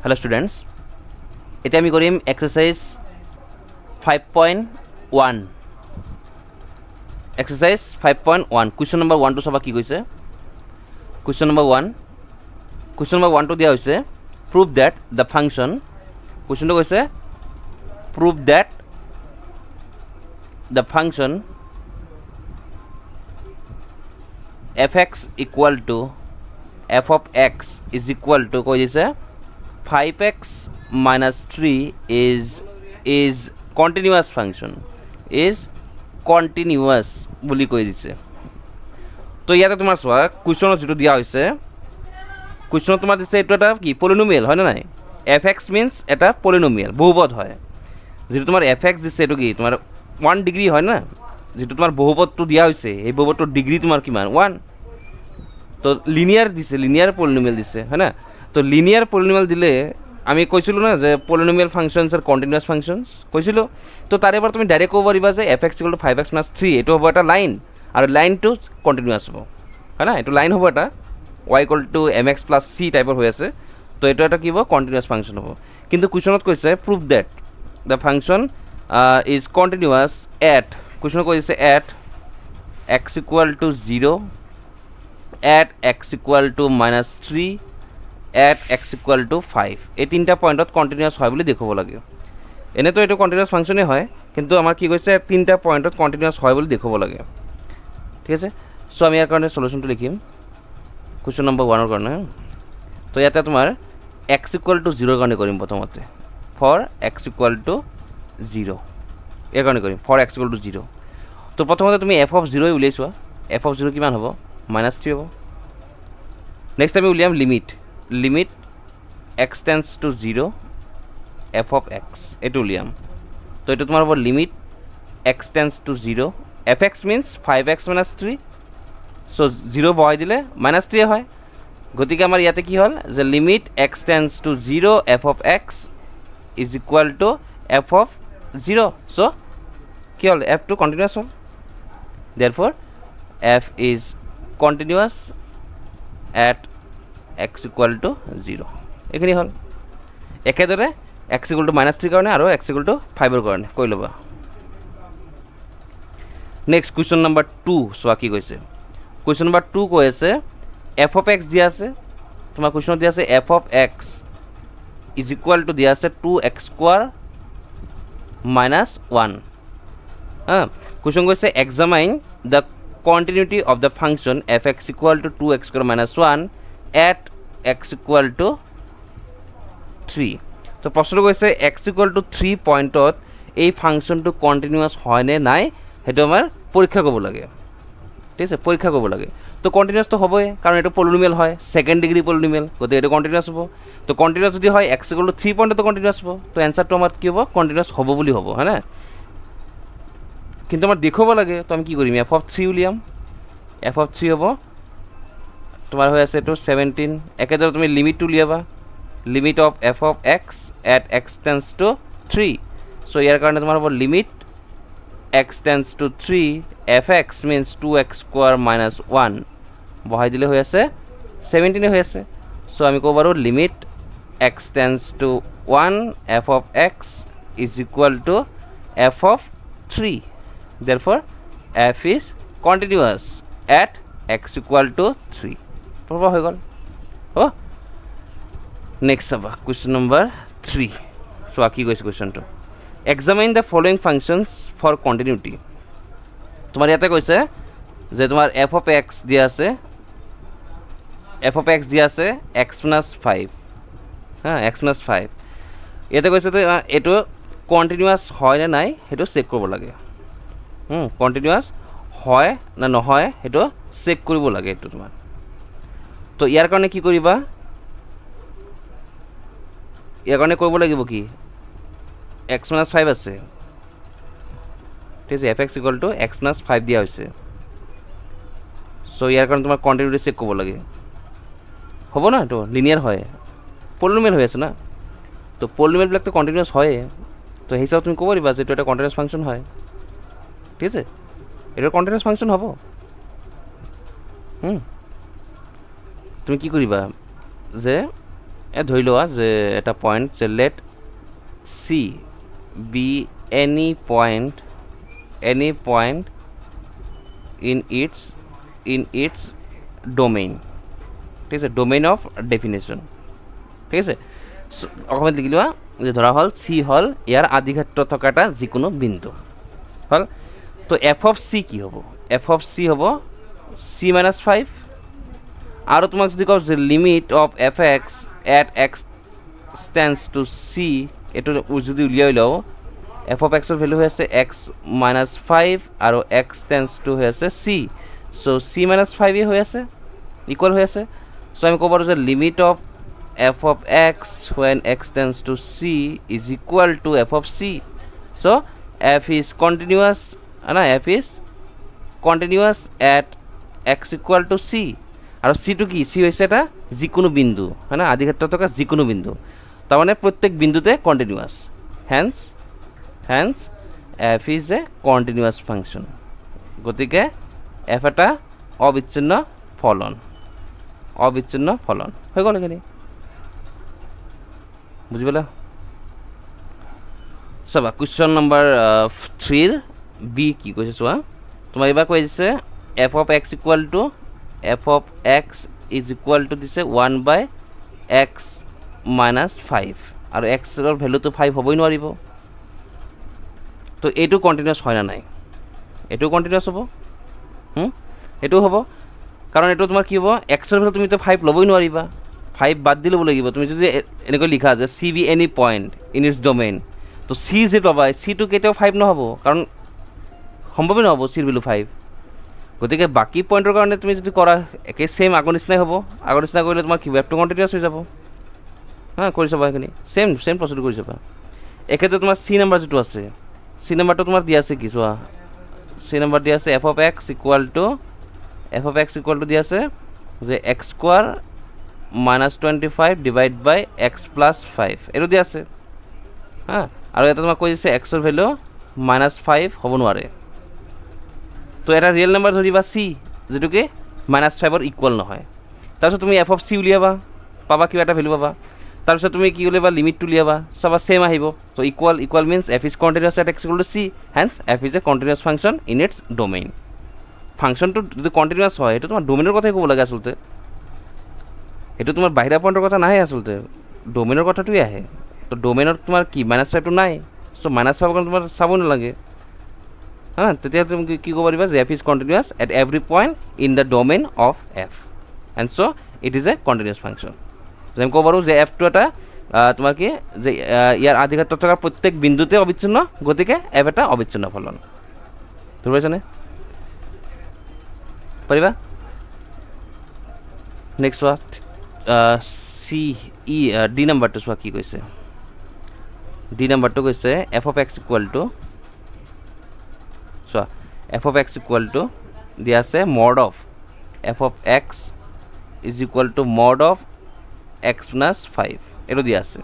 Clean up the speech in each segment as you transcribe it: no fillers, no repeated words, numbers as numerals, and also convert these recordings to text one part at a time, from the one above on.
Hello students, এতিয়া আমি কৰিম exercise 5.1 exercise 5.1 question number 1 টো সবা কি কৈছে question number 1 টো দিয়া হৈছে prove that the function question টো কৈছে prove that the function fx equal to f of x is equal to কৈ দিছে 5x minus 3 is continuous function is continuous বুলি কৈ দিছে তো ইয়াতে তোমাৰ চোৱা কুৱেশ্যনত যেটো দিয়া হৈছে কুৱেশ্যনত তোমাৰ দিছে এটো এটা কি পলিনোমিয়াল হয় না নাই fx means এটা পলিনোমিয়াল বহুপদ হয় যেটো তোমাৰ fx দিছে এটো কি তোমাৰ 1 ডিগ্ৰী হয় না যেটো তোমাৰ বহুপদটো দিয়া হৈছে এই বহুপদটোৰ ডিগ্ৰী তোমাৰ কিমান 1 তো লিনিয়ার দিছে লিনিয়ার পলিনোমিয়াল দিছে হয় না তো লিনিয়ার পলিনোমিয়াল দিলে আমি কৈছিলো না যে পলিনোমিয়াল ফাংশনস আর কন্টিনিউয়াস ফাংশনস কৈছিলো তো তার এবার তুমি ডাইরেক্ট কব পারিবা যে fx 5x 3 এটো হবে একটা line are line to continuous হবে হয় না এটো লাইন হবে এটা y mx c টাইপৰ হৈ আছে তো এটো এটা কি হ'ব কন্টিনিউয়াস ফাংশন হ'ব কিন্তু কোৱেশ্যনত কৈছে prove that the function is continuous at question কৈছে at x = 0 at x = -3 at x = 5 এই তিনটা পয়েন্টত কন্টিনিউয়াস হয় বুলি দেখাব লাগে এনে তো এটা কন্টিনিউয়াস ফাংশনে হয় কিন্তু আমার কি কইছে তিনটা পয়েন্টত কন্টিনিউয়াস হয় বুলি দেখাব লাগে ঠিক আছে সো আমি ইয়াৰ কাৰণে সলিউশনটো লিখিম কোৱেশ্যন নম্বৰ 1 ৰ কাৰণে তো ইয়াতে তোমাৰ x = 0 ৰ কাৰণে কৰিম প্ৰথমতে for x = 0 ইয়াৰ কাৰণে কৰিম for x = 0 তো প্ৰথমতে তুমি f of 0 উলিয়াইছোৱা f of 0 কিমান হ'ব -3 হ'ব নেক্সট আমি উলিয়াম limit x tends to 0 f of x এটো উলিয়াম তো এটো তোমাৰ হ'ব limit x tends to 0 fx means 5x - 3 so 0 বহাই দিলে -3 হয় গতিকে আমাৰ ইয়াতে কি হ'ল যে limit x tends to 0 f of x is equal to f of 0 so কি হ'ল f টো কন্টিনিউয়াস হ'ল therefore f is continuous at x = 0 এখানে হল একেদৰে x = -3 কাৰণে আৰু x = 5 ৰ কাৰণে কৈ লবা নেক্সট কোৱেশ্যন নম্বৰ 2 সোৱা কি কৈছে কোৱেশ্যন নম্বৰ 2 কৈ আছে f of x দিয়া আছে তোমাৰ কোৱেশ্যন দিয়া আছে f of x is equal to দিয়া আছে 2x² - 1 কোৱেশ্যন কৈছে examine the continuity of the function fx = 2x² - 1 at x = 3 তো প্রশ্ন কৈছে x = 3 পয়েন্টত এই ফাংশনটো কন্টিনিউয়াস হয় নে নাই হেতু আমাৰ পৰীক্ষা কৰিব লাগে ঠিক আছে পৰীক্ষা কৰিব লাগে তো কন্টিনিউয়াস তো হবই কারণ এটা পলিনোমিয়াল হয় সেকেন্ড ডিগ্রি পলিনোমিয়াল গতে এটা কন্টিনিউয়াস হ'ব তো কন্টিনিউয়াস যদি হয় x = 3 পয়েন্টত তো কন্টিনিউয়াস হ'ব তো অ্যানসারটো আমাৰ কি হ'ব কন্টিনিউয়াস হ'ব বুলি হ'ব হয় না কিন্তু আমাৰ দেখাব লাগে তো আমি কি কৰিম f of 3 উলিয়াম f of 3 হ'ব তোমাৰ হৈ আছে তো 17 একেদৰে তুমি লিমিটটো উলিয়াবা limit of f of x at x tends to 3 so ইয়াৰ কাৰণে তোমাৰ হ'ব limit x tends to 3 fx means 2x² - 1 বহাই দিলে হৈ আছে 17 হৈ আছে so আমি ক'ব পাৰো limit x tends to 1 f of x is equal to f of 3 therefore f is continuous at x = 3 প্রমাণ হৈ গল ও নেক্সট হ'ব কোৱেশ্যন নম্বৰ 3 সো কি কৈছে কোৱেশ্যনটো examine the following functions for continuity তোমাৰ ইয়াতে কৈছে যে তোমাৰ f of x দিয়া আছে x - 5 x - 5 ইয়াতে কৈছে তো এটো কন্টিনিউয়াস হয় না নাই হেতু চেক কৰিব লাগে কন্টিনিউয়াস হয় না নহয় হেতু চেক কৰিব লাগে এটো তোমাৰ তো ইয়াৰ কাৰণে কি কৰিবা ইয়াৰ কাৰণে কৰিব লাগিব কি x - 5 আছে ঠিক আছে fx = x - 5 দিয়া হৈছে সো ইয়াৰ কাৰণে তোমাৰ কন্টিনিউটি চেক কৰিব লাগে হ'ব না তো লিনিয়াৰ হয় পলিনোমিয়াল হৈ আছে না তো পলিনোমিয়াল বিলাক তো কন্টিনিউয়াস হয় তো সেই হিচাপত তুমি ক'ব পাৰিবা যে এটা কন্টিনিউয়াস ফাংশন হয় ঠিক আছে এটা কন্টিনিউয়াস ফাংশন হ'ব তুমি কি কৰিবা যে ধৰি লোৱা যে এটা পইণ্ট যে late C be any point in it's domain, ঠিক আছে, ডোমেইন অফ ডেফিনেশ্যন, ঠিক আছে। অসমত লিখি লোৱা যে ধৰা হ'ল চি হ'ল ইয়াৰ আদিক্ষেত্ৰ থকা এটা যিকোনো বিন্দু হ'ল। তো এফ অফ চি কি হ'ব? এফ অফ চি হ'ব চি মাইনাছ 5, আৰু তোমাক যদি কওঁ যে limit of F x at x tends two C, এইটো যদি উলিয়াই লওঁ এফ অফ এক্সৰ ভেলু হৈ আছে এক্স মাইনাছ 5 আৰু এক্স টেন্স টু হৈ আছে চি, চ' চি মাইনাছ 5 হৈ আছে, ইকুৱেল হৈ আছে। চ' আমি ক'ব পাৰোঁ যে limit of f of x when x tends to c is equal to f of c. So f is continuous, f is continuous at x equal to c. আৰু c টো কি? c হৈছে এটা যিকোনো বিন্দু, হয় না, আদিক্ষেত্ৰত থকা যিকোনো বিন্দু, তাৰমানে প্ৰত্যেক বিন্দুতে continuous. Hence f is a continuous function. গতিকে f এটা অবিচ্ছিন্ন ফলন হৈ গ'ল এইখিনি। বুজি পালা? চাবা কুৱেশ্যন নম্বৰ 3 বি কি কৈছে চোৱা। তোমাৰ এইবাৰ কৈ দিছে F of x equal two দিছে 1/x মাইনাছ 5, আৰু এক্সৰ ভেলুটো 5 হ'বই নোৱাৰিব। তো এইটো কণ্টিনিউৱাছ হয় না নাই? এইটো কণ্টিনিউৱাছ হ'ব, এইটো হ'ব, কাৰণ এইটো তোমাৰ কি হ'ব, এক্সৰ ভেলু তুমিতো 5 ল'বই নোৱাৰিবা, 5 বাদ দি ল'ব লাগিব। তুমি যদি এনেকৈ লিখা যে c be any point in its domain, তো চি যে ল'বা চিটো কেতিয়াও 5 নহ'ব, কাৰণ সম্ভৱেই নহ'ব চিৰ ভেলু 5। গতিকে বাকী পইণ্টৰ কাৰণে তুমি যদি কৰা একে ছেইম আগৰ নিচিনাই হ'ব। আগৰ নিচিনা কৰিলে তোমাৰ কি ৱেবটো কণ্টিনিউৱাছ হৈ যাব। কৰি চাবা সেইখিনি ছেইম প্ৰচিডিউৰ কৰি চাবা। একেতে তোমাৰ চি নাম্বাৰ যিটো আছে, চি নাম্বাৰটো তোমাৰ দিয়া আছে কি চোৱা, চি নাম্বাৰ দিয়া আছে F of x equal to দিয়া আছে যে এক্স স্কোৱাৰ -25 ডিভাইড বাই এক্স প্লাছ 5, এইটো দিয়া আছে। আৰু এটা তোমাক কৈ দিছে এক্সৰ ভেলু -5 হ'ব নোৱাৰে। তো এটা ৰিয়েল নাম্বাৰ ধৰিবা চি, যিটো কি -5ৰ ইকুৱেল নহয়। তাৰপিছত তুমি এফ অফ চি উলিয়াবা, পাবা কিবা এটা ভেলু পাবা। তাৰপিছত তুমি কি উলিয়াবা, লিমিটটো উলিয়াবা, চাবা ছেইম আহিব। তো equal means f is continuous at x equal to c, hence f is a continuous function in its domain. ফাংচনটো যদি কণ্টিনিউৱাছ হয়, সেইটো তোমাৰ ডোমেইনৰ কথাই ক'ব লাগে আচলতে, সেইটো তোমাৰ বাহিৰা পইণ্টৰ কথা নাহে, আচলতে ডোমেইনৰ কথাটোৱে আহে। তো ডোমেইনত তোমাৰ কি -5টো নাই, চ' -5 কাৰণে তোমাৰ চাব নালাগে। তেতিয়া তুমি কি ক'ব পাৰিবা যে F is continuous at every point in the domain of F, and so' it is a continuous function. আমি ক'ব পাৰোঁ যে এফটো এটা তোমাৰ কি যে ইয়াৰ আদিক্ষেত্ৰত থকা প্ৰত্যেক বিন্দুতে অবিচ্ছিন্ন, গতিকে এফ এটা অবিচ্ছিন্ন ফলন। ধৰি পাইছানে? পাৰিবা? নেক্সট চোৱা ডি নাম্বাৰটো চোৱা কি কৈছে। ডি নাম্বাৰটো কৈছে f of x equal to, চোৱা f of x equal to দিয়া আছে mod of f of x is equal to mod of x plus 5, এইটো দিয়া আছে।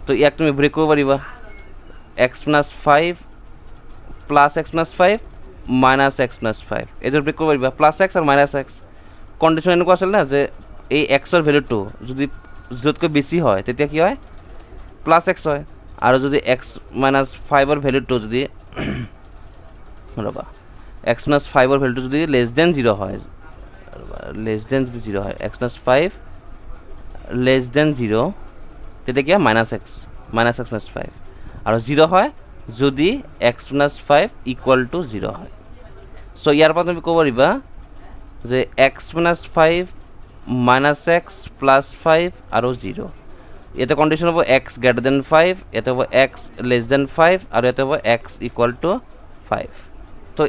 তো ইয়াক তুমি ব্ৰেক কৰিব পাৰিবা, x plus 5 plus x plus 5 minus x plus 5, এইটো ব্ৰেক কৰিব পাৰিবা, প্লাছ এক্স আৰু মাইনাছ এক্স। কণ্ডিশ্যন এনেকুৱা আছিল না যে এই এক্সৰ ভেলুটো যদি য'তকৈ বেছি হয় তেতিয়া কি হয়, প্লাছ এক্স হয়, আৰু যদি এক্স মাইনাছ 5ৰ ভেলুটো যদি ৰ'বা এক্স মাইনাছ 5ৰ ভেলুটো যদি লেছ দেন 0 হয়, এক্স মাইনাছ 5 লেছ দেন 0, তেতিয়া কি হয় মাইনাছ এক্স মাইনাছ 5, আৰু 0 হয় যদি এক্স মাইনাছ 5 ইকুৱেল টু 0 হয়। চ' ইয়াৰ পৰা তুমি ক'ব পাৰিবা যে x minus 5 minus x plus 5 আৰু 0, ইয়াতে কণ্ডিশ্যন হ'ব এক্স গ্ৰেটাৰ দেন 5, ইয়াতে হ'ব এক্স লেছ দেন 5, আৰু ইয়াতে হ'ব এক্স ইকুৱেল টু 5। তো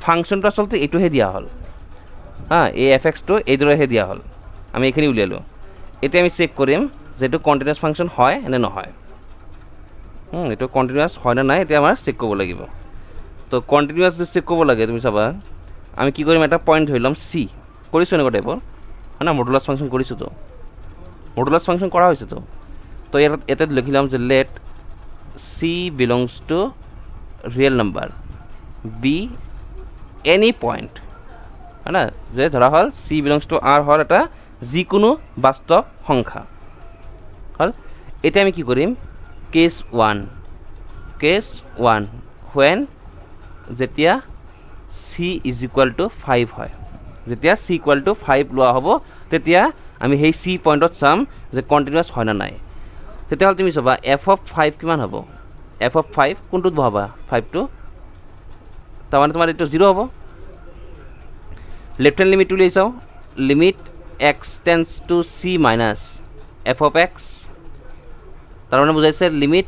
ফাংচনটো আচলতে এইটোহে দিয়া হ'ল, এই এফ এক্সটো এইদৰেহে দিয়া হ'ল। আমি এইখিনি উলিয়ালোঁ। এতিয়া আমি চেক কৰিম যে এইটো কণ্টিনিউৱাছ ফাংচন হয় নে নহয়। এইটো কণ্টিনিউৱাছ হয় নে নাই এতিয়া আমাৰ চেক কৰিব লাগিব। তো কণ্টিনিউৱাছ যদি চেক কৰিব লাগে, তুমি চাবা আমি কি কৰিম, এটা পইণ্ট ধৰি ল'ম চি, কৰিছোঁ এনেকুৱা টাইপৰ, হয় না, মডুলাছ ফাংচন কৰিছোঁতো, মডুলাছ ফাংচন কৰা হৈছেতো। তো ইয়াতে লিখি ল'ম যে late C belongs two real number B any point, হয় না, যে ধৰা হ'ল চি বিলংছ টু আৰ হ'ল এটা যিকোনো বাস্তৱ সংখ্যা, হ'ল এতিয়া আমি কি কৰিম কেছ 1 when যেতিয়া c is equal to 5 হয় যেতিয়া c equal to 5 লোৱা হ'ব তেতিয়া আমি সেই c পইণ্টত চাম যে কণ্টিনিউৱাছ হয় না নাই তেতিয়াহ'লে তুমি চাবা f of 5 কিমান হ'ব f of 5 কোনটোত বহাবা 5টো তাৰমানে তোমাৰ এইটো 0 হ'ব লেফ্ট হেণ্ড লিমিট উলিয়াই চাওঁ limit x tends to c minus f of x তাৰমানে বুজাইছে limit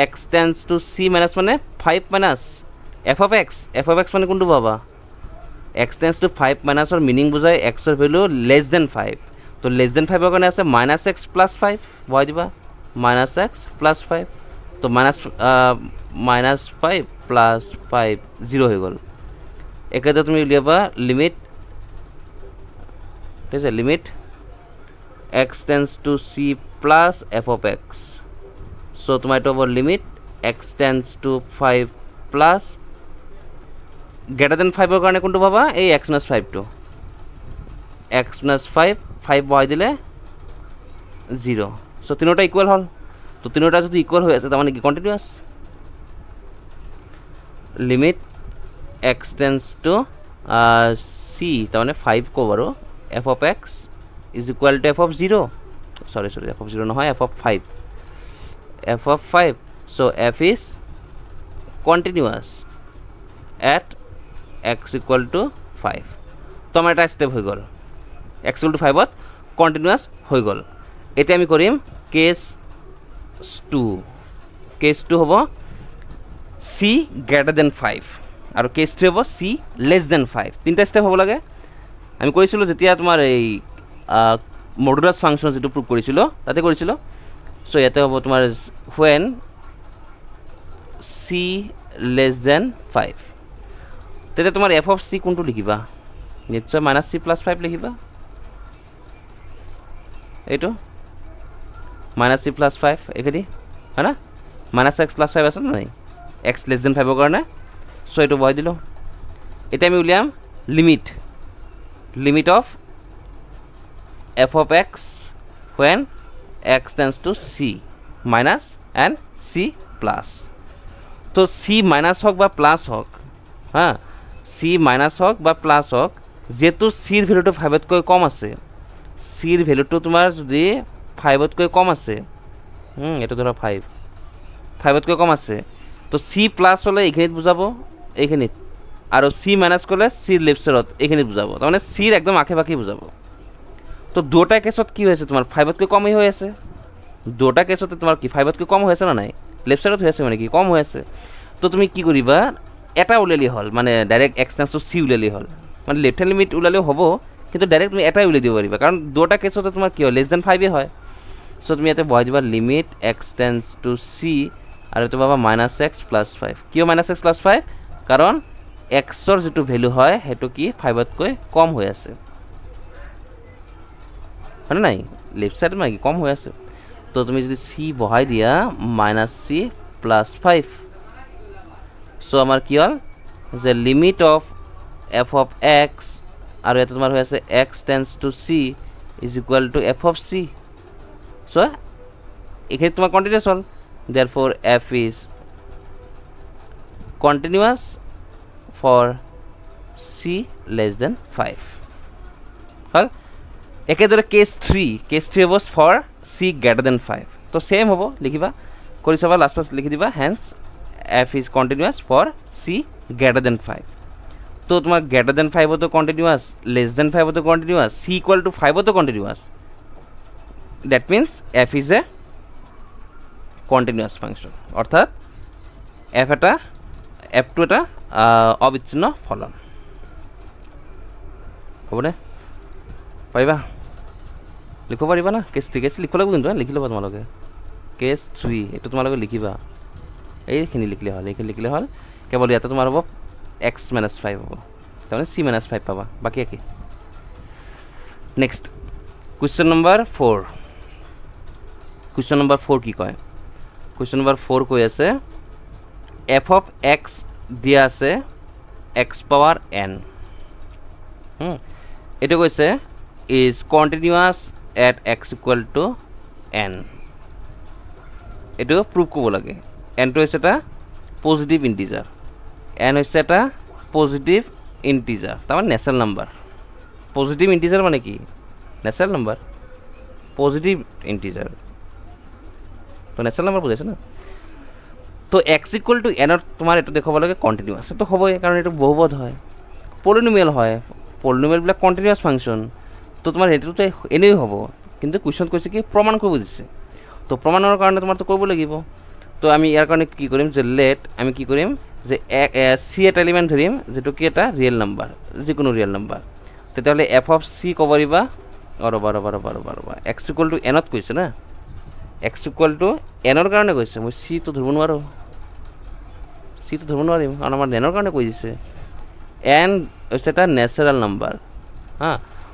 x tends to c minus মানে 5 মাইনাছ f of x মানে কোনটো বহাবা x টেন্স টু 5 মাইনাছৰ মিনিং বুজাই x ৰ ভেলু লেছ দেন 5 তো লেছ দেন 5 ৰ কাৰণে আছে -x + 5 বহাই দিবা -x + 5 তো -5 + 5 0 হৈ গ'ল একেদৰে তুমি উলিয়াবা লিমিট ঠিক আছে limit x tends to c plus f of x so তোমাৰ এইটো হ'ব limit x tends to 5 plus greater than 5 ৰ কাৰণে কোনটো পাবা এই x - 5 টো x - 5 বহাই দিলে 0 সো তিনিটা ইকুৱেল হ'ল তো তিনিটা যদি ইকুৱেল হৈ আছে তাৰমানে কি continuous limit x tends to c তাৰমানে 5 কো বাৰু f of x is equal to f of 0 sorry f of 0 নহয় f of 5 so f is continuous at x equal to 5 তো আমাৰ এটা ষ্টেপ হৈ গ'ল x equal to 5 to continuous হৈ গ'ল এতিয়া আমি কৰিম কেছ 2 হ'ব c greater than 5 আৰু কেছ 3 হ'ব c less than 5 তিনিটা ষ্টেপ হ'ব লাগে আমি কৰিছিলোঁ যেতিয়া তোমাৰ এই মডুলাছ ফাংচন যেটো প্ৰুভ কৰিছিলোঁ তাতে কৰিছিলোঁ সো ইয়াতে হ'ব তোমাৰ when c less than 5 তেতিয়া তোমাৰ f of c কোনটো লিখিবা নিশ্চয় -c + 5 লিখিবা এইটো -c + 5 একেদি হয় না -x + 5 আছে নাই x less than 5 ৰ কাৰণে সো এইটো বহাই দিলোঁ এতিয়া আমি উলিয়াম limit of f of x when x tends to c minus and c plus তো c minus হোক বা প্লাস হোক হ্যাঁ c minus হোক বা প্লাস হোক যেহেতু c ৰ ভ্যালুটো 5 তকৈ কম আছে c ৰ ভ্যালুটো তোমাৰ যদি 5 তকৈ কম আছে এটা ধৰা 5 তকৈ কম আছে তো c প্লাস হলে এইখিনিত বুজাব এইখিনিত আৰু c মাইনাস কৰলে c লেফট সাইডত এইখিনি বুজাব তাৰমানে c ৰ একদম আখে পাখে বুজাব তো দুটা কেছত কি হৈছে তোমাৰ 5 তকৈ কমই হৈ আছে দুটা কেছতে তোমাৰ কি 5 তকৈ কম হৈ আছে না নাই লেফট সাইডত হৈ আছে মানে কি কম হৈ আছে তো তুমি কি কৰিবা এটা উলিয়ালি হল মানে direct x tends to c উলিয়ালি হল মানে লেফট হ্যান্ড লিমিট উলালেও হ'ব কিন্তু ডাইরেক্ট তুমি এটাই উলিয়াই দিব পাৰিবা কাৰণ দুটা কেছতে তোমাৰ কি হয় লেছ দেন 5 এ হয় সো তুমি ইয়াতে বহাই দিবা limit x tends to c আৰু এটো পাবা -x + 5 কিয় -x + 5 কাৰণ x ৰ যেটো ভ্যালু হয় হেতু কি 5 তকৈ কম হৈ আছে হয় নাই লেফট সাইড মানে কি কম হৈ আছে তো তুমি যদি c বহাই দিয়া -c + 5 সো আমাৰ কি হল যে limit of f of x আৰু এটা তোমাৰ হৈ আছে x tends to c is equal to f of c so এখানে তোমাৰ continuous hall therefore f is continuous for c less than 5 হল একেদৰে case 3 was for c greater than 5 তো same হ'ব লিখিবা কৰি চাবা লাষ্টত লিখি দিবা hence f is continuous for c greater than 5 তো তোমার greater than 5 তো continuous less than 5 তো continuous c equal to 5 তো continuous that means f is a continuous function অর্থাৎ f এটা f2 এটা অবিচ্ছিন্ন ফলন হবনে পাইবা লিখব পাৰিবা না কেস 3 কেস লিখব লাগিব কিন্তু লিখি লবা তোমালোকে কেস 3 এটা তোমালোকে লিখিবা এইখিনি লিখলে হল এইখিনি লিখলে হল কেৱল ইয়াতে তোমাৰ হ'ব x - 5 হ'ব তাহলে c - 5 পাবা বাকি কি next question number 4 question number 4 কি কয় কোশ্চেন নাম্বার 4 কৈ আছে f of x দিয়া আছে x power n এটা কৈছে is continuous at x equal to n এইটো প্ৰুভ কৰিব লাগে এনটো হৈছে এটা পজিটিভ ইণ্টিজাৰ এন হৈছে এটা পজিটিভ ইণ্টিজাৰ তাৰমানে নেচাৰেল নাম্বাৰ পজিটিভ ইণ্টিজাৰ মানে কি নেচাৰেল নাম্বাৰ পজিটিভ ইণ্টিজাৰ তো নেচাৰেল নাম্বাৰ বুজাইছে না তো এক্স ইকুৱেল টু এনত তোমাৰ এইটো দেখুৱাব লাগে কণ্টিনিউৱাছ এইটো হ'বই কাৰণ এইটো বহুপদ হয় পলিনমিয়েল হয় পলিনমিয়েলবিলাক কণ্টিনিউৱাছ ফাংচন তো তোমাৰ সেইটোতো এনেই হ'ব কিন্তু কুৱেশ্যন কৈছে কি প্ৰমাণ কৰিব দিছে তো প্ৰমাণৰ কাৰণে তোমাৰতো কৰিব লাগিব তো আমি ইয়াৰ কাৰণে কি কৰিম যে লেট আমি কি কৰিম যে চি এটা এলিমেণ্ট ধৰিম যিটো কি এটা ৰিয়েল নাম্বাৰ যিকোনো ৰিয়েল নাম্বাৰ তেতিয়াহ'লে এফ অফ চি ক'ব পাৰিবা ৰ'বা এক্স ইকুৱেল টু এনত কৈছে না এক্স ইকুৱেল টু এনৰ কাৰণে কৈছে মই চিটো ধৰিব নোৱাৰোঁ চিটো ধৰিব নোৱাৰিম কাৰণ আমাৰ এনৰ কাৰণে কৈ দিছে এন হৈছে এটা নেচাৰেল নাম্বাৰ হা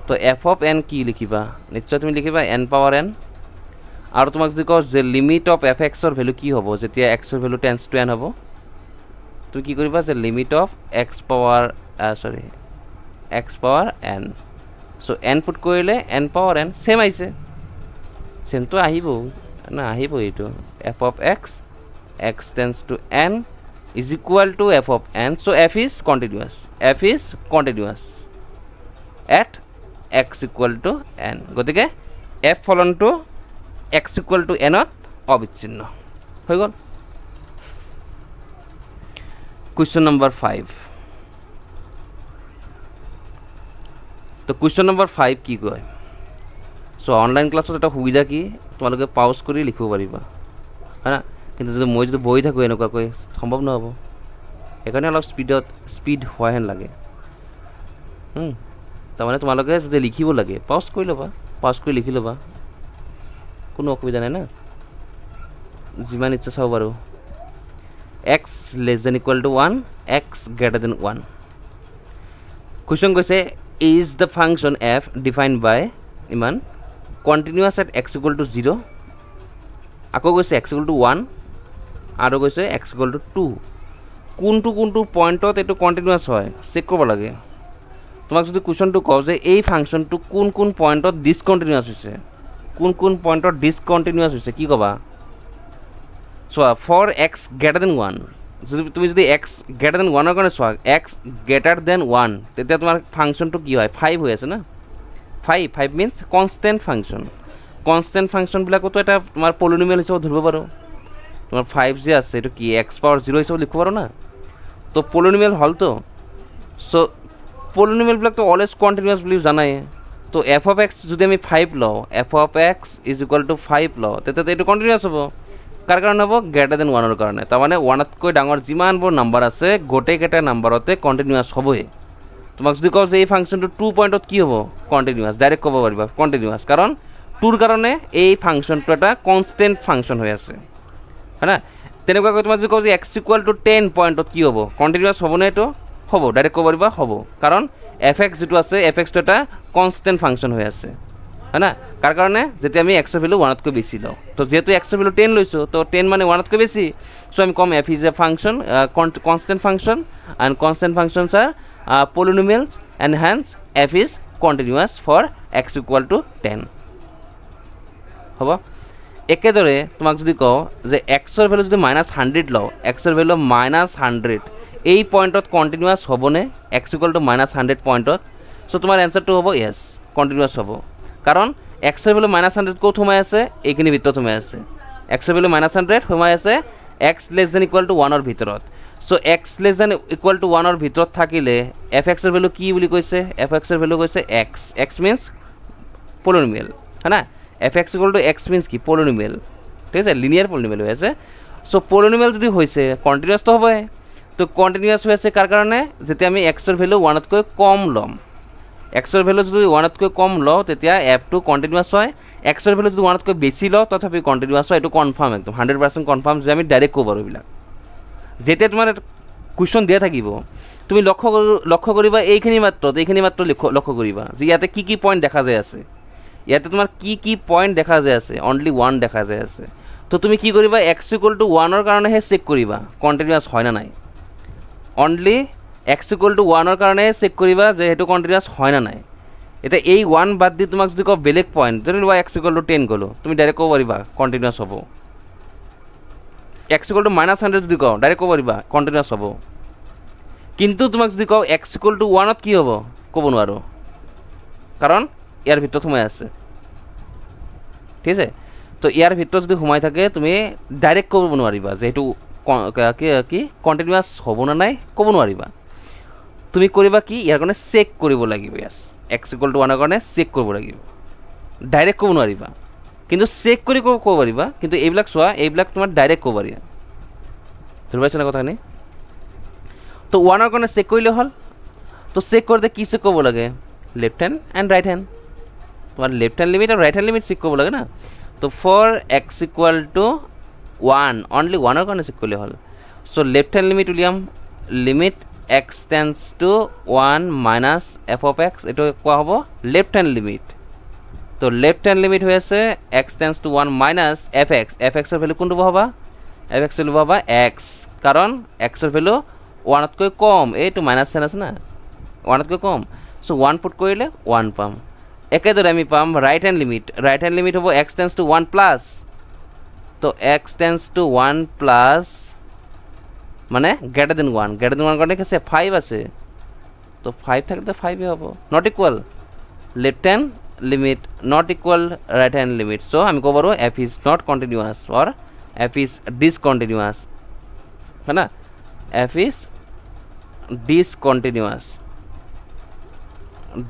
তো এফ অফ এন কি লিখিবা নিশ্চয় তুমি লিখিবা এন পাৱাৰ এন আৰু তোমাক যদি কওঁ যে লিমিট অফ এফ এক্সৰ ভেলু কি হ'ব যেতিয়া এক্সৰ ভেলু টেন্স টু এন হ'ব তুমি কি কৰিবা যে limit of x power N so' N put কৰিলে এন পাৱাৰ এন ছেম আহিছে ছেমটো আহিব না আহিব এইটো F of x tends two N is equal two F of N so' F is continuous at x equal two N গতিকে F ফলনটো x equal two এনত অবিচ্ছিন্ন হৈ গ'ল কুৱেশ্যন নম্বৰ 5 তো কুৱেশ্যন নম্বৰ 5 কি কয় চ' অনলাইন ক্লাছত এটা সুবিধা কি তোমালোকে পাউজ কৰি লিখিব পাৰিবা হয় না কিন্তু যদি মই যদি বহি থাকোঁ এনেকুৱাকৈ সম্ভৱ নহ'ব সেইকাৰণে অলপ স্পীড হোৱা হেন লাগে তাৰমানে তোমালোকে যদি লিখিব লাগে পাউজ কৰি ল'বা পাউজ কৰি লিখি ল'বা কোনো অসুবিধা নাই না যিমান ইচ্ছা চাব পাৰোঁ x less than equal to 1 x greater than 1 question কৈছে is the function f defined by ইমান continuous at x equal to 0 আকৌ কৈছে এক্স ইকুৱেল টু 1 আৰু কৈছে এক্স ইকুৱেল টু 2 কোনটো পইণ্টত এইটো কণ্টিনিউৱাছ হয় চেক কৰিব লাগে তোমাক যদি কুৱেশ্যনটো কওঁ যে এই ফাংচনটো কোন পইণ্টত ডিছকণ্টিনিউৱাছ হৈছে কি ক'বা চোৱা ফৰ এক্স গ্ৰেটাৰ দেন 1 তুমি যদি এক্স গ্ৰেটাৰ দেন 1ৰ কাৰণে চোৱা এক্স গ্ৰেটাৰ দেন 1 তেতিয়া তোমাৰ ফাংচনটো কি হয় 5 হৈ আছে না 5 মিনছ কনষ্টেণ্ট ফাংচনবিলাকতো এটা তোমাৰ পলিনমিয়েল হিচাপত ধৰিব পাৰোঁ তোমাৰ 5 যে আছে এইটো কি এক্স পাৱাৰ 0 হিচাপত লিখিব পাৰোঁ না তো পলিনমিয়েল হ'লতো চ' পলিনমিয়েলবিলাকতো অলৱেজ কণ্টিনিউৱাছ বুলি জানাই তো এফ অফ এক্স যদি আমি 5 লওঁ F of x is equal two 5 লওঁ তেতিয়াতো এইটো কণ্টিনিউৱাছ হ'ব কাৰ কাৰণে হ'ব গ্ৰেটাৰ দেন 1ৰ কাৰণে তাৰমানে 1তকৈ ডাঙৰ যিমানবোৰ নাম্বাৰ আছে গোটেইকেইটা নাম্বাৰতে কণ্টিনিউৱাছ হ'বই তোমাক যদি কওঁ যে এই ফাংচনটো 2 পইণ্টত কি হ'ব কণ্টিনিউৱাছ ডাইৰেক্ট ক'ব পাৰিবা কণ্টিনিউৱাছ কাৰণ 2ৰ কাৰণে এই ফাংচনটো এটা কনষ্টেণ্ট ফাংচন হৈ আছে হয় না তেনেকুৱাকৈ তোমাক যদি কওঁ যে এক্স ইকুৱেল টু 10 পইণ্টত কি হ'ব কণ্টিনিউৱাছ হ'বনে এইটো হ'ব ডাইৰেক্ট ক'ব পাৰিবা হ'ব কাৰণ এফ এক্স যিটো আছে এফ এক্সটো এটা কনষ্টেণ্ট ফাংচন হৈ আছে হয় না কাৰ কাৰণে যেতিয়া আমি এক্সৰ ভেলু 1তকৈ বেছি লওঁ তো যিহেতু এক্সৰ ভেলু 10 লৈছোঁ তো 10 মানে 1তকৈ বেছি চ' আমি ক'ম F is A function constant function and constant functions R polynomials and hence f is continuous for x equal to 10 হ'ব একেদৰে তোমাক যদি কওঁ যে এক্সৰ ভেলু যদি -100 লওঁ এক্সৰ ভেলু -100 এই পইণ্টত কণ্টিনিউৱাছ হ'বনে এক্স ইকুৱেল টু -100 পইণ্টত চ' তোমাৰ এনচাৰটো হ'ব য়েছ কণ্টিনিউৱাছ হ'ব কাৰণ এক্সৰ ভেলু -100 ক'ত সোমাই আছে এইখিনি ভিতৰত সোমাই আছে এক্সৰ ভেলু -100 সোমাই আছে x less than equal to 1ৰ ভিতৰত so' x less than equal to 1ৰ ভিতৰত থাকিলে এফ এক্সৰ ভেলু কি বুলি কৈছে এফ এক্সৰ ভেলু কৈছে এক্স মিনছ পলিনমিয়েল হয় না F x equal two x means কি পলিনমিয়েল ঠিক আছে লিনিয়াৰ পলিনমিয়েল হৈ আছে চ' পলিনমিয়েল যদি হৈছে কণ্টিনিউৱাছটো হ'বই তো কণ্টিনিউৱাছ হৈ আছে কাৰ কাৰণে যেতিয়া আমি এক্সৰ ভেলু 1তকৈ কম ল'ম এক্সৰ ভেলু যদি 1তকৈ কম লওঁ তেতিয়া এফটো কণ্টিনিউৱাছ হয় এক্সৰ ভেলু যদি 1তকৈ বেছি লওঁ তথাপি কণ্টিনিউৱাছ হয় এইটো কনফাৰ্ম একদম 100% কনফাৰ্ম যে আমি ডাইৰেক্ট ক'ব পাৰোঁ এইবিলাক যেতিয়া তোমাৰ কুৱেশ্যন দিয়া থাকিব তুমি লক্ষ্য কৰিবা এইখিনি মাত্ৰ লক্ষ্য কৰিবা যে ইয়াতে কি পইণ্ট দেখা যায় আছে ইয়াতে তোমাৰ কি পইণ্ট দেখা যায় আছে অনলি 1 দেখা যায় আছে তো তুমি কি কৰিবা এক্স ইকুৱেল টু 1ৰ কাৰণেহে চেক কৰিবা কণ্টিনিউৱাছ হয় না নাই অনলি এক্স ইকুৱেল টু 1ৰ কাৰণেহে চেক কৰিবা যে সেইটো কণ্টিনিউৱাছ হয় না নাই এতিয়া এই 1 বাদ দি তোমাক যদি কওঁ বেলেগ পইণ্ট ধৰি লোৱা এক্স ইকুৱেল টু 10 গ'লোঁ তুমি ডাইৰেক্ট ক'ব পাৰিবা কণ্টিনিউৱাছ হ'ব x ইকুয়াল টু -100 যদি কওঁ ডাইৰেক্ট ক'ব পাৰিবা কণ্টিনিউৱাছ হ'ব, কিন্তু তোমাক যদি কওঁ x ইকুয়াল টু 1ত কি হ'ব ক'ব নোৱাৰো, কাৰণ ইয়াৰ ভিতৰত সোমাই আছে। ঠিক আছে, তো ইয়াৰ ভিতৰত যদি সোমাই থাকে তুমি ডাইৰেক্ট ক'ব নোৱাৰিবা যে এইটো কি কণ্টিনিউৱাছ হ'ব নে নাই ক'ব নোৱাৰিবা। তুমি কৰিবা কি ইয়াৰ কাৰণে চেক কৰিব লাগিব, ইয়াছ x ইকুয়াল টু 1ৰ কাৰণে চেক কৰিব লাগিব, ডাইৰেক্ট ক'ব নোৱাৰিবা, কিন্তু চেক কৰি ক'ব পাৰিবা। কিন্তু এইবিলাক চোৱা, এইবিলাক তোমাৰ ডাইৰেক্ট ক'ব পাৰিবা। ধৰি পাইছা না কথাখিনি? তো 1ৰ কাৰণে চেক কৰিলে হ'ল। তো চেক কৰোঁতে কি চেক কৰিব লাগে, left hand and right hand, তোমাৰ লেফ্ট হেণ্ড লিমিট আৰু ৰাইট হেণ্ড লিমিট চেক কৰিব লাগে না। তো for x equal to 1 only 1ৰ কাৰণে চেক কৰিলে হ'ল। চ' লেফ্ট হেণ্ড লিমিট উলিয়াম, limit x tends to 1 minus f of x, এইটো কোৱা হ'ব লেফ্ট হেণ্ড লিমিট। তো লেফ্ট হেণ্ড লিমিট হৈ আছে x tends to 1 minus f x, f এক্সৰ ভেলু কোনটো পাবা, এফ এক্সৰ ভেলু পাবা এক্স, কাৰণ এক্সৰ ভেলু 1তকৈ কম, এইটো মাইনাছ চাইন আছে না 1তকৈ কম। চ' 1 পুট কৰিলে 1 পাম। একেদৰে আমি পাম right hand limit, right hand limit হ'ব এক্স টেন্স টু 1 প্লাছ, তো এক্স টেন্স টু 1 প্লাছ মানে গ্ৰেটাৰ দেন 1, গ্ৰেটাৰ দেন 1 কাৰণে কি আছে 5 আছে, তো 5 থাকিলে 5 হ'ব, not equal left hand limit not equal right hand limit. So' আমি ক'ব পাৰোঁ f is not continuous or f is discontinuous, হয় না, f is discontinuous,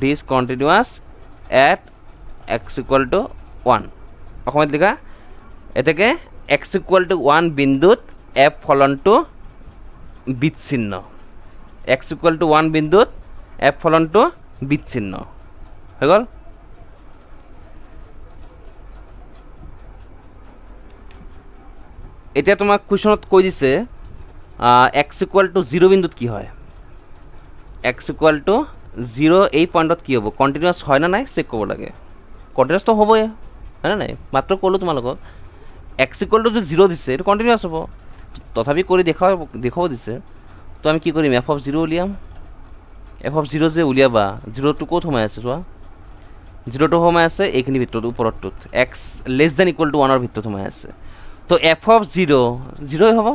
discontinuous at x equal to 1। অসমত লিখা এতেকে এক্স ইকুৱেল টু 1 বিন্দুত এফ ফলনটো বিচ্ছিন্ন, এক্স ইকুৱেল টু 1 বিন্দুত এফ ফলনটো বিচ্ছিন্ন হৈ গ'ল। এতিয়া তোমাক কুৱেশ্যনত কৈ দিছে এক্স ইকুৱেল টু 0 বিন্দুত কি হয়, এক্স ইকুৱেল টু 0 এই পইণ্টত কি হ'ব, কণ্টিনিউৱাছ হয় নে নাই চেক কৰিব লাগে। কণ্টিনিউৱাছটো হ'বই, হয় নে নাই, মাত্ৰ ক'লোঁ তোমালোকক এক্স ইকুৱেল টু যদি 0 দিছে এইটো কণ্টিনিউৱাছ হ'ব, তথাপি কৰি দেখুৱাব দিছে। তো আমি কি কৰিম, এফ অফ 0 উলিয়াম, এফ অফ 0 যে উলিয়াবা, 0টো ক'ত সোমাই আছে চোৱা, 0টো সোমাই আছে এইখিনি ভিতৰত ওপৰতটোত, x less than equal to 1ৰ ভিতৰত সোমাই আছে। তো এফ অফ 0 0ই হ'ব।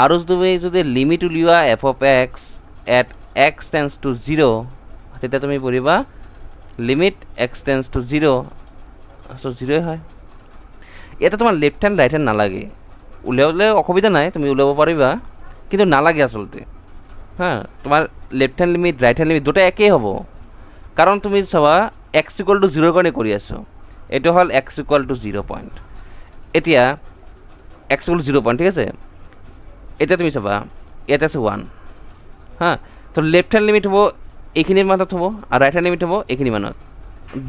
আৰু তুমি যদি লিমিট উলিওৱা F of x at x tends two 0, তেতিয়া তুমি পঢ়িবা লিমিট এক্স টেন্স টু 0, চ' 0ই হয়। ইয়াতে তোমাৰ লেফ্ট হেণ্ড ৰাইট হেণ্ড নালাগে, উলিয়াবলৈ অসুবিধা নাই, তুমি উলিয়াব পাৰিবা, কিন্তু নালাগে আচলতে। হা, তোমাৰ left hand limit right hand limit দুটা একেই হ'ব, কাৰণ তুমি চাবা এক্স ইকুৱেল টু 0ৰ কাৰণে কৰি আছোঁ, এইটো হ'ল এক্স ইকুৱেল টু 0 পইণ্ট। এতিয়া এক্স ইকুৱেল টু 0 পইণ্ট, ঠিক আছে। এতিয়া তুমি চাবা ইয়াতে আছে 1, হা, তো লেফ্ট হেণ্ড লিমিট হ'ব এইখিনিৰ মানত হ'ব আৰু ৰাইট হেণ্ড লিমিট হ'ব এইখিনি মানত,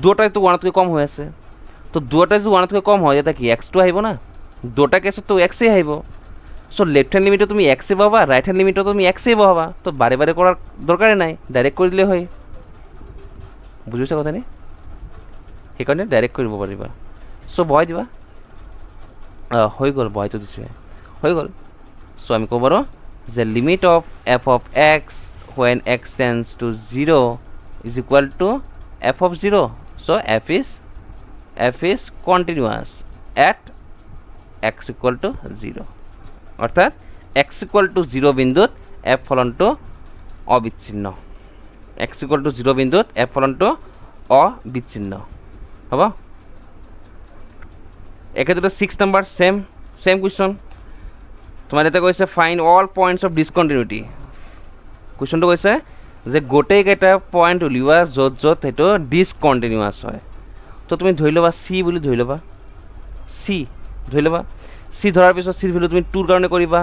দুটাইতো 1তকৈ কম হৈ আছে। তো দুটাই যদি 1তকৈ কম হয় তেতিয়া কি এক্সটো আহিব না, দুটা কেছততো এক্সেই আহিব। চ' লেফ্ট হেণ্ড লিমিটত তুমি এক্সে পাবা, ৰাইট হেণ্ড লিমিটত তুমি এক্সেই পাবা, তো বাৰে বাৰে কৰাৰ দৰকাৰে নাই, ডাইৰেক্ট কৰি দিলে হয়। বুজি পাইছা কথানি? সেইকাৰণে ডাইৰেক্ট কৰিব পাৰিবা। চ' বহাই দিবা, হৈ গ'ল, বহাইটো দিছোঁ, হৈ গ'ল। চ' আমি ক'ব পাৰোঁ যে limit of f of x when x tends to 0 is equal to f of 0. So f is continuous at x equal to 0. অর্থাৎ x equal to 0 বিন্দুত f ফলনটো অবিচ্ছিন্ন, x equal to 0 বিন্দুত f ফলনটো অবিচ্ছিন্ন হ'ব। একেদৰে 6 নম্বৰ সেম কুৱেশ্যন, তোমাৰ এটা কৈছে ফাইণ্ড অল পইণ্টছ অফ ডিছকণ্টিনিউটি। কুৱেশ্যনটো কৈছে যে গোটেইকেইটা পইণ্ট উলিওৱা য'ত য'ত সেইটো ডিছকণ্টিনিউৱাছ হয়। তো তুমি ধৰি ল'বা চি বুলি ধৰি ল'বা, চি ধৰি ল'বা, চি ধৰাৰ পিছত চিৰ ভেলু তুমি 2ৰ কাৰণে কৰিবা,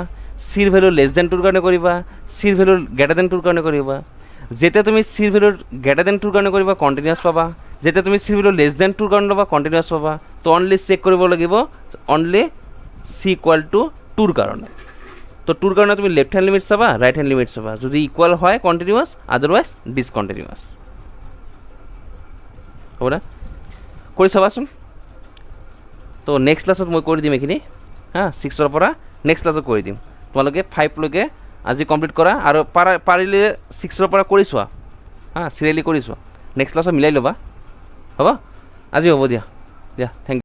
চিৰ ভেলু লেছ দেন 2ৰ কাৰণে কৰিবা, চিৰ ভেলু গ্ৰেটাৰ দেন 2ৰ কাৰণে কৰিবা। যেতিয়া তুমি চিৰ ভেলু গ্ৰেটাৰ দেন 2ৰ কাৰণে কৰিবা কণ্টিনিউৱাছ পাবা, যেতিয়া তুমি চিৰ ভেলু লেছ দেন 2ৰ কাৰণে ল'বা কণ্টিনিউৱাছ পাবা। তো অনলি চেক কৰিব লাগিব অনলি চি ইকুৱেল টু 2ৰ কাৰণে। তো 2ৰ কাৰণে তুমি লেফ্ট হেণ্ড লিমিট চাবা, ৰাইট হেণ্ড লিমিট চাবা, যদি ইকুৱেল হয় কণ্টিনিউৱাছ, আদাৰৱাইজ ডিছকণ্টিনিউৱাছ হ'ব না, কৰি চাবাচোন। তো নেক্সট ক্লাছত মই কৰি দিম এইখিনি, হা, 6ৰ পৰা নেক্সট ক্লাছত কৰি দিম। তোমালোকে 5লৈকে আজি কমপ্লিট কৰা, আৰু পাৰিলে 6ৰ পৰা কৰি চোৱা, হা, চিৰিয়েলি কৰি চোৱা, নেক্সট ক্লাছত মিলাই ল'বা হ'ব। আজি হ'ব দিয়া, থেংক ইউ।